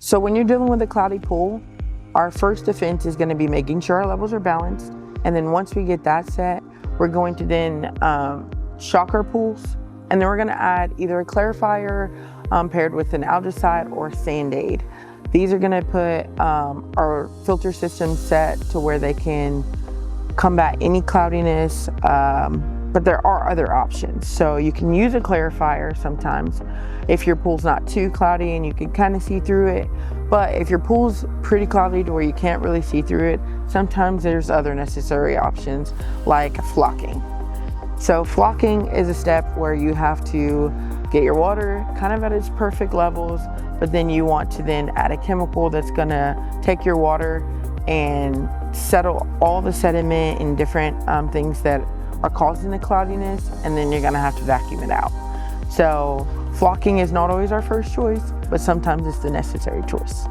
So when you're dealing with a cloudy pool, our first defense is going to be making sure our levels are balanced. And then once we get that set, we're going to then shock our pools. And then we're going to add either a clarifier paired with an algicide or Sand-Aid. These are going to put our filter system set to where they can combat any cloudiness, but there are other options. So you can use a clarifier sometimes if your pool's not too cloudy and you can kind of see through it. But if your pool's pretty cloudy to where you can't really see through it, sometimes there's other necessary options like flocking. So flocking is a step where you have to get your water kind of at its perfect levels, but then you want to then add a chemical that's gonna take your water and settle all the sediment and different things that are causing the cloudiness, and then you're gonna have to vacuum it out. So flocking is not always our first choice, but sometimes it's the necessary choice.